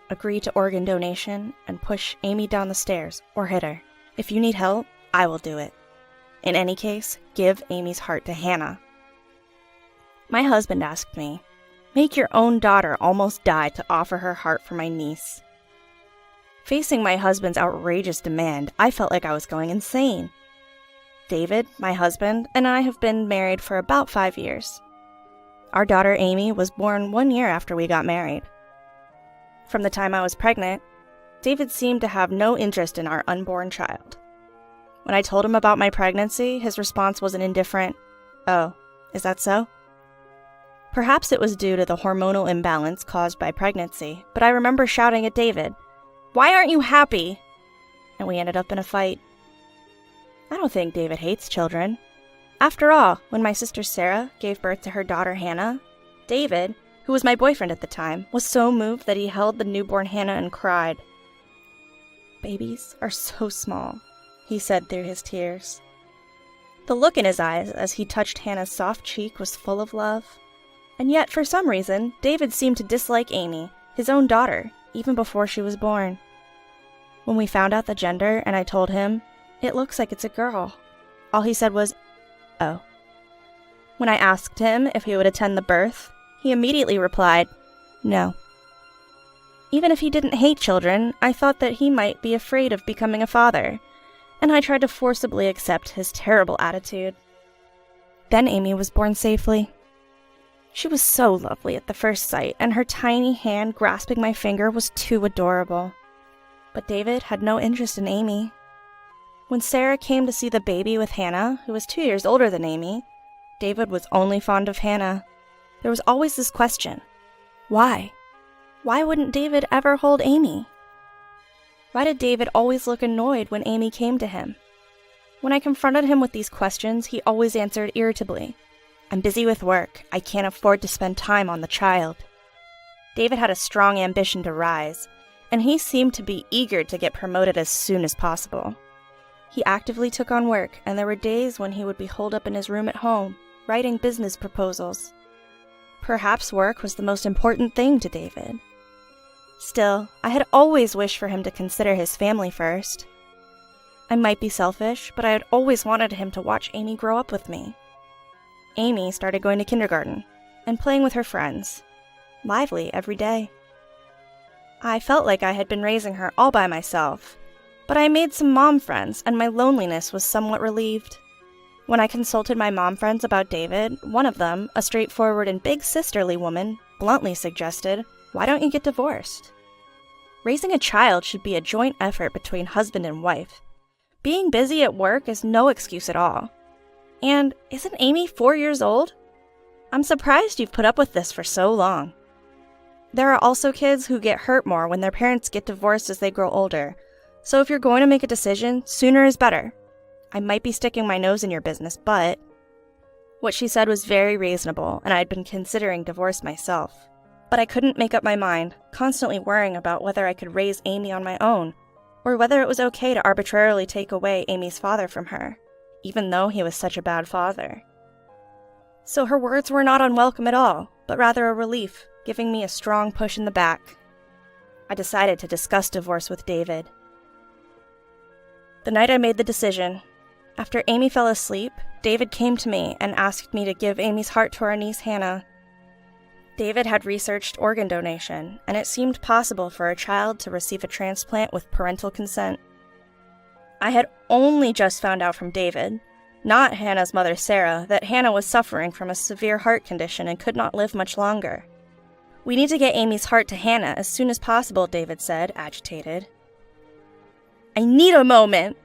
agree to organ donation, and push Amy down the stairs or hit her. If you need help, I will do it. In any case, give Amy's heart to Hannah. My husband asked me, make your own daughter almost die to offer her heart for my niece. Facing my husband's outrageous demand, I felt like I was going insane. David, my husband, and I have been married for about 5 years. Our daughter Amy was born 1 year after we got married. From the time I was pregnant, David seemed to have no interest in our unborn child. When I told him about my pregnancy, his response was an indifferent, "Oh, is that so?" Perhaps it was due to the hormonal imbalance caused by pregnancy, but I remember shouting at David, "Why aren't you happy?" And we ended up in a fight. I don't think David hates children. After all, when my sister Sarah gave birth to her daughter Hannah, David, who was my boyfriend at the time, was so moved that he held the newborn Hannah and cried. "Babies are so small," he said through his tears. The look in his eyes as he touched Hannah's soft cheek was full of love. And yet, for some reason, David seemed to dislike Amy, his own daughter, even before she was born. When we found out the gender and I told him, "It looks like it's a girl," all he said was, "Oh." When I asked him if he would attend the birth, he immediately replied, "No." Even if he didn't hate children, I thought that he might be afraid of becoming a father, and I tried to forcibly accept his terrible attitude. Then Amy was born safely. She was so lovely at the first sight, and her tiny hand grasping my finger was too adorable. But David had no interest in Amy. When Sarah came to see the baby with Hannah, who was 2 years older than Amy, David was only fond of Hannah. There was always this question. Why? Why wouldn't David ever hold Amy? Why did David always look annoyed when Amy came to him? When I confronted him with these questions, he always answered irritably, "I'm busy with work. I can't afford to spend time on the child." David had a strong ambition to rise, and he seemed to be eager to get promoted as soon as possible. He actively took on work, and there were days when he would be holed up in his room at home, writing business proposals. Perhaps work was the most important thing to David. Still, I had always wished for him to consider his family first. I might be selfish, but I had always wanted him to watch Amy grow up with me. Amy started going to kindergarten and playing with her friends, lively every day. I felt like I had been raising her all by myself, but I made some mom friends and my loneliness was somewhat relieved. When I consulted my mom friends about David, one of them, a straightforward and big sisterly woman, bluntly suggested, "Why don't you get divorced?" Raising a child should be a joint effort between husband and wife. Being busy at work is no excuse at all. And isn't Amy 4 years old? I'm surprised you've put up with this for so long. There are also kids who get hurt more when their parents get divorced as they grow older, so if you're going to make a decision, sooner is better. I might be sticking my nose in your business, but... What she said was very reasonable, and I had been considering divorce myself. But I couldn't make up my mind, constantly worrying about whether I could raise Amy on my own, or whether it was okay to arbitrarily take away Amy's father from her, even though he was such a bad father. So her words were not unwelcome at all, but rather a relief, giving me a strong push in the back. I decided to discuss divorce with David. The night I made the decision, after Amy fell asleep, David came to me and asked me to give Amy's heart to our niece Hannah. David had researched organ donation, and it seemed possible for a child to receive a transplant with parental consent. I had only just found out from David, not Hannah's mother Sarah, that Hannah was suffering from a severe heart condition and could not live much longer. "We need to get Amy's heart to Hannah as soon as possible," David said, agitated. "I need a moment,"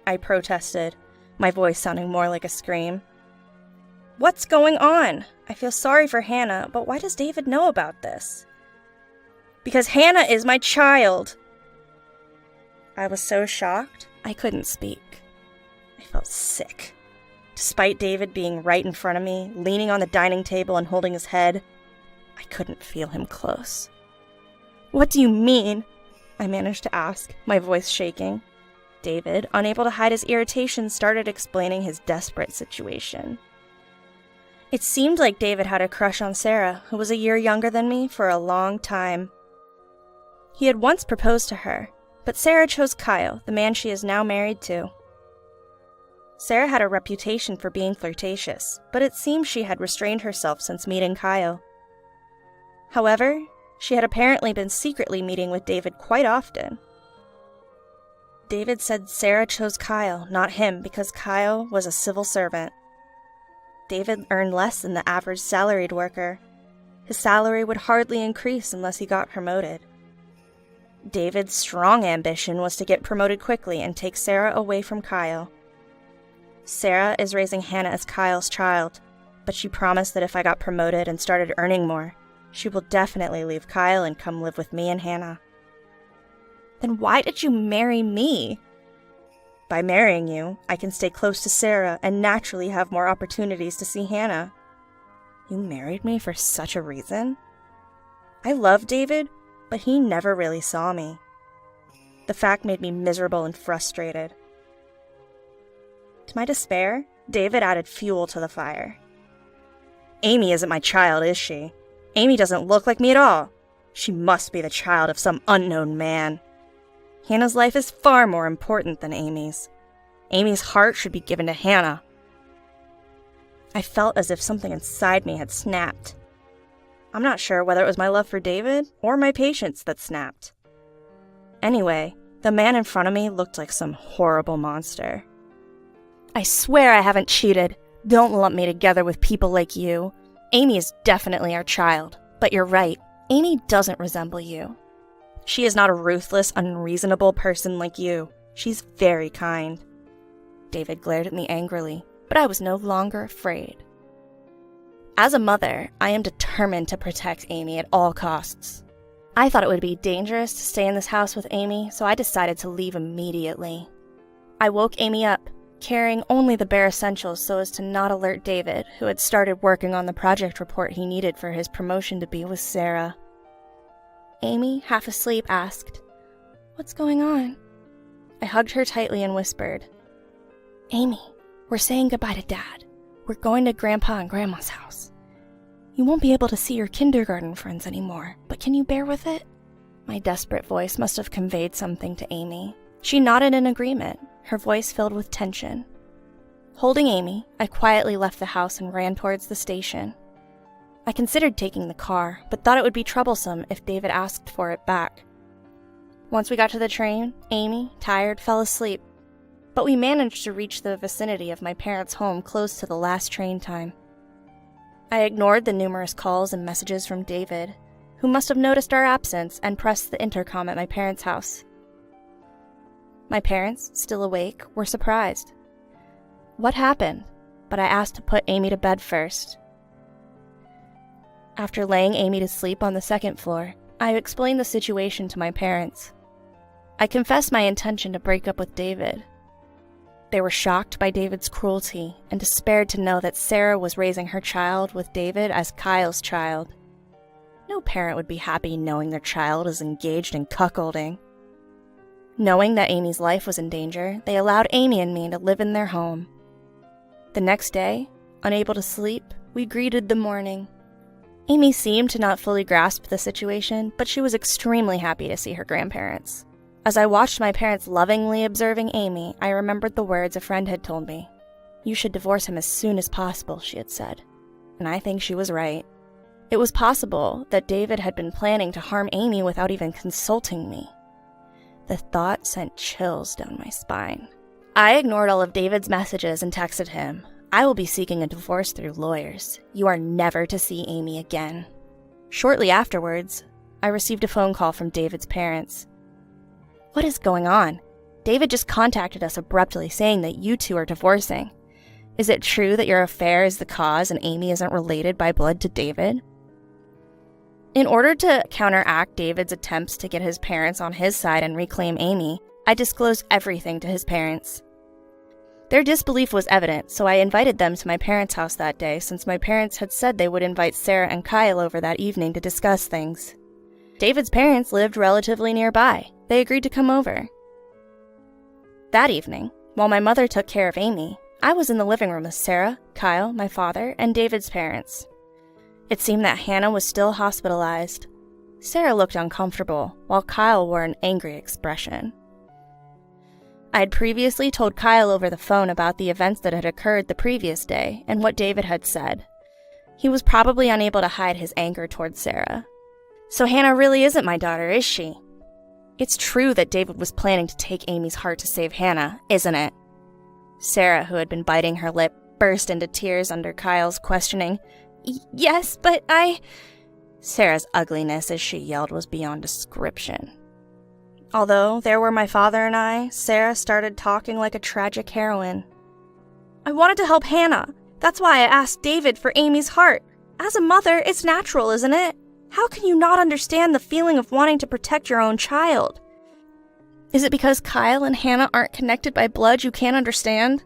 I protested, my voice sounding more like a scream. "What's going on? I feel sorry for Hannah, but why does David know about this?" "Because Hannah is my child!" I was so shocked, I couldn't speak. I felt sick. Despite David being right in front of me, leaning on the dining table and holding his head, I couldn't feel him close. "What do you mean?" I managed to ask, my voice shaking. David, unable to hide his irritation, started explaining his desperate situation. It seemed like David had a crush on Sarah, who was a year younger than me, for a long time. He had once proposed to her, but Sarah chose Kyle, the man she is now married to. Sarah had a reputation for being flirtatious, but it seems she had restrained herself since meeting Kyle. However, she had apparently been secretly meeting with David quite often. David said Sarah chose Kyle, not him, because Kyle was a civil servant. David earned less than the average salaried worker. His salary would hardly increase unless he got promoted. David's strong ambition was to get promoted quickly and take Sarah away from Kyle. Sarah is raising Hannah as Kyle's child, but she promised that if I got promoted and started earning more, she will definitely leave Kyle and come live with me and Hannah. Then why did you marry me? By marrying you, I can stay close to Sarah and naturally have more opportunities to see Hannah. You married me for such a reason? I love David, but he never really saw me. The fact made me miserable and frustrated. To my despair, David added fuel to the fire. Amy isn't my child, is she? Amy doesn't look like me at all. She must be the child of some unknown man. Hannah's life is far more important than Amy's. Amy's heart should be given to Hannah. I felt as if something inside me had snapped. I'm not sure whether it was my love for David or my patience that snapped. Anyway, the man in front of me looked like some horrible monster. I swear I haven't cheated. Don't lump me together with people like you. Amy is definitely our child, but you're right. Amy doesn't resemble you. She is not a ruthless, unreasonable person like you. She's very kind. David glared at me angrily, but I was no longer afraid. As a mother, I am determined to protect Amy at all costs. I thought it would be dangerous to stay in this house with Amy, so I decided to leave immediately. I woke Amy up, carrying only the bare essentials so as to not alert David, who had started working on the project report he needed for his promotion to be with Sarah. Amy, half asleep, asked, "What's going on?" I hugged her tightly and whispered, "Amy, we're saying goodbye to Dad. We're going to Grandpa and Grandma's house. You won't be able to see your kindergarten friends anymore, but can you bear with it?" My desperate voice must have conveyed something to Amy. She nodded in agreement, her voice filled with tension. Holding Amy, I quietly left the house and ran towards the station. I considered taking the car, but thought it would be troublesome if David asked for it back. Once we got to the train, Amy, tired, fell asleep, but we managed to reach the vicinity of my parents' home close to the last train time. I ignored the numerous calls and messages from David, who must have noticed our absence and pressed the intercom at my parents' house. My parents, still awake, were surprised. What happened? But I asked to put Amy to bed first. After laying Amy to sleep on the second floor, I explained the situation to my parents. I confessed my intention to break up with David. They were shocked by David's cruelty and despaired to know that Sarah was raising her child with David as Kyle's child. No parent would be happy knowing their child is engaged in cuckolding. Knowing that Amy's life was in danger, they allowed Amy and me to live in their home. The next day, unable to sleep, we greeted the morning. Amy seemed to not fully grasp the situation, but she was extremely happy to see her grandparents. As I watched my parents lovingly observing Amy, I remembered the words a friend had told me. "You should divorce him as soon as possible," she had said. And I think she was right. It was possible that David had been planning to harm Amy without even consulting me. The thought sent chills down my spine. I ignored all of David's messages and texted him, "I will be seeking a divorce through lawyers. You are never to see Amy again." Shortly afterwards, I received a phone call from David's parents. "What is going on? David just contacted us abruptly saying that you two are divorcing. Is it true that your affair is the cause and Amy isn't related by blood to David?" In order to counteract David's attempts to get his parents on his side and reclaim Amy, I disclosed everything to his parents. Their disbelief was evident, so I invited them to my parents' house that day since my parents had said they would invite Sarah and Kyle over that evening to discuss things. David's parents lived relatively nearby. They agreed to come over. That evening, while my mother took care of Amy, I was in the living room with Sarah, Kyle, my father, and David's parents. It seemed that Hannah was still hospitalized. Sarah looked uncomfortable, while Kyle wore an angry expression. I had previously told Kyle over the phone about the events that had occurred the previous day and what David had said. He was probably unable to hide his anger towards Sarah. So Hannah really isn't my daughter, is she? It's true that David was planning to take Amy's heart to save Hannah, isn't it? Sarah, who had been biting her lip, burst into tears under Kyle's questioning. Yes, but Sarah's ugliness as she yelled was beyond description. Although there were my father and I, Sarah started talking like a tragic heroine. I wanted to help Hannah. That's why I asked David for Amy's heart. As a mother, it's natural, isn't it? How can you not understand the feeling of wanting to protect your own child? Is it because Kyle and Hannah aren't connected by blood you can't understand?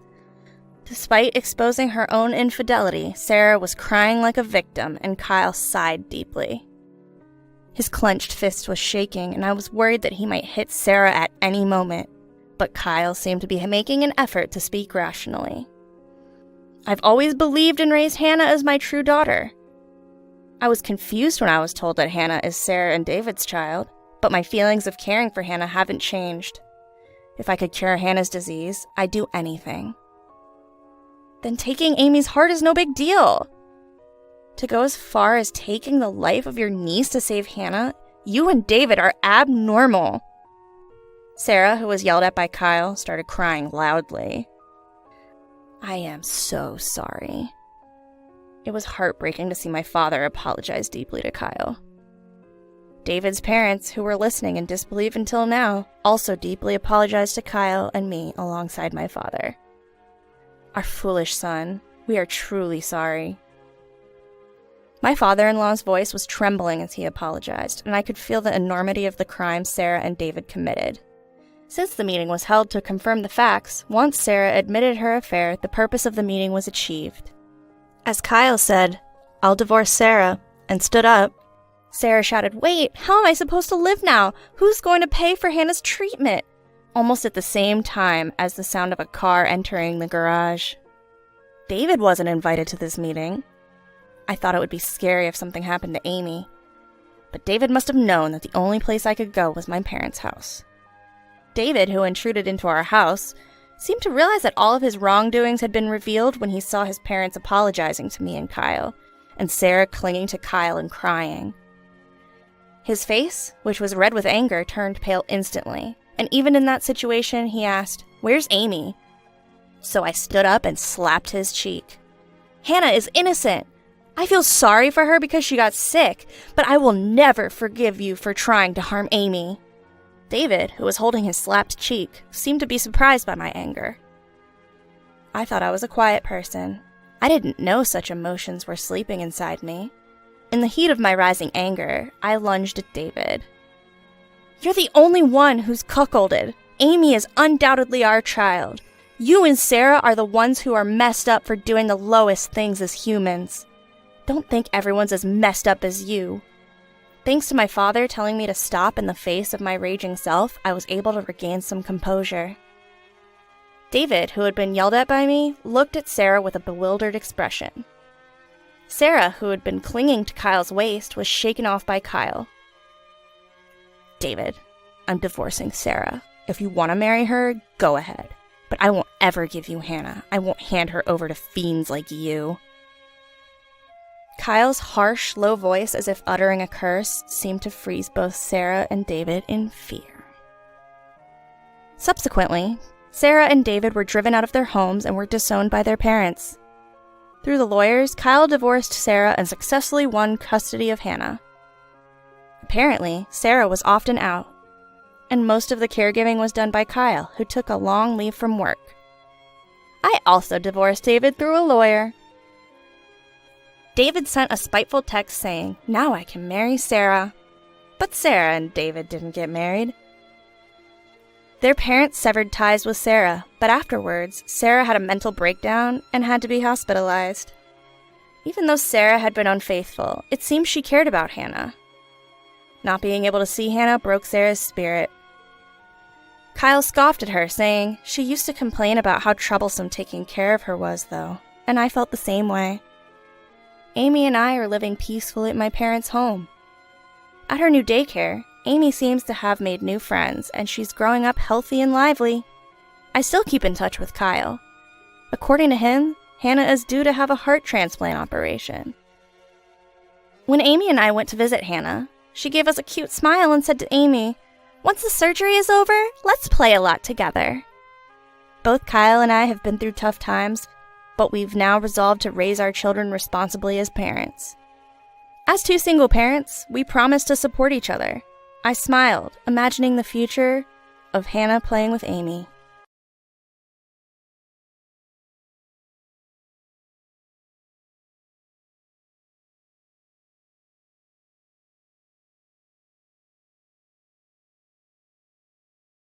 Despite exposing her own infidelity, Sarah was crying like a victim, and Kyle sighed deeply. His clenched fist was shaking, and I was worried that he might hit Sarah at any moment, but Kyle seemed to be making an effort to speak rationally. I've always believed and raised Hannah as my true daughter. I was confused when I was told that Hannah is Sarah and David's child, but my feelings of caring for Hannah haven't changed. If I could cure Hannah's disease, I'd do anything. Then taking Amy's heart is no big deal. To go as far as taking the life of your niece to save Hannah, you and David are abnormal. Sarah, who was yelled at by Kyle, started crying loudly. I am so sorry. It was heartbreaking to see my father apologize deeply to Kyle. David's parents, who were listening in disbelief until now, also deeply apologized to Kyle and me alongside my father. Our foolish son, we are truly sorry. My father-in-law's voice was trembling as he apologized, and I could feel the enormity of the crime Sarah and David committed. Since the meeting was held to confirm the facts, once Sarah admitted her affair, the purpose of the meeting was achieved. As Kyle said, "I'll divorce Sarah," and stood up, Sarah shouted, "Wait, how am I supposed to live now? Who's going to pay for Hannah's treatment?" Almost at the same time as the sound of a car entering the garage. David wasn't invited to this meeting. I thought it would be scary if something happened to Amy, but David must have known that the only place I could go was my parents' house. David, who intruded into our house, seemed to realize that all of his wrongdoings had been revealed when he saw his parents apologizing to me and Kyle, and Sarah clinging to Kyle and crying. His face, which was red with anger, turned pale instantly, and even in that situation, he asked, "Where's Amy?" So I stood up and slapped his cheek. "Hannah is innocent. I feel sorry for her because she got sick, but I will never forgive you for trying to harm Amy." David, who was holding his slapped cheek, seemed to be surprised by my anger. I thought I was a quiet person. I didn't know such emotions were sleeping inside me. In the heat of my rising anger, I lunged at David. "You're the only one who's cuckolded. Amy is undoubtedly our child. You and Sarah are the ones who are messed up for doing the lowest things as humans. Don't think everyone's as messed up as you." Thanks to my father telling me to stop in the face of my raging self, I was able to regain some composure. David, who had been yelled at by me, looked at Sarah with a bewildered expression. Sarah, who had been clinging to Kyle's waist, was shaken off by Kyle. "David, I'm divorcing Sarah. If you want to marry her, go ahead. But I won't ever give you Hannah. I won't hand her over to fiends like you." Kyle's harsh, low voice, as if uttering a curse, seemed to freeze both Sarah and David in fear. Subsequently, Sarah and David were driven out of their homes and were disowned by their parents. Through the lawyers, Kyle divorced Sarah and successfully won custody of Hannah. Apparently, Sarah was often out, and most of the caregiving was done by Kyle, who took a long leave from work. I also divorced David through a lawyer. David sent a spiteful text saying, "Now I can marry Sarah." But Sarah and David didn't get married. Their parents severed ties with Sarah, but afterwards, Sarah had a mental breakdown and had to be hospitalized. Even though Sarah had been unfaithful, it seemed she cared about Hannah. Not being able to see Hannah broke Sarah's spirit. Kyle scoffed at her, saying she used to complain about how troublesome taking care of her was, though, and I felt the same way. Amy and I are living peacefully at my parents' home. At her new daycare, Amy seems to have made new friends, and she's growing up healthy and lively. I still keep in touch with Kyle. According to him, Hannah is due to have a heart transplant operation. When Amy and I went to visit Hannah, she gave us a cute smile and said to Amy, "Once the surgery is over, let's play a lot together." Both Kyle and I have been through tough times, but we've now resolved to raise our children responsibly as parents. As two single parents, we promised to support each other. I smiled, imagining the future of Hannah playing with Amy.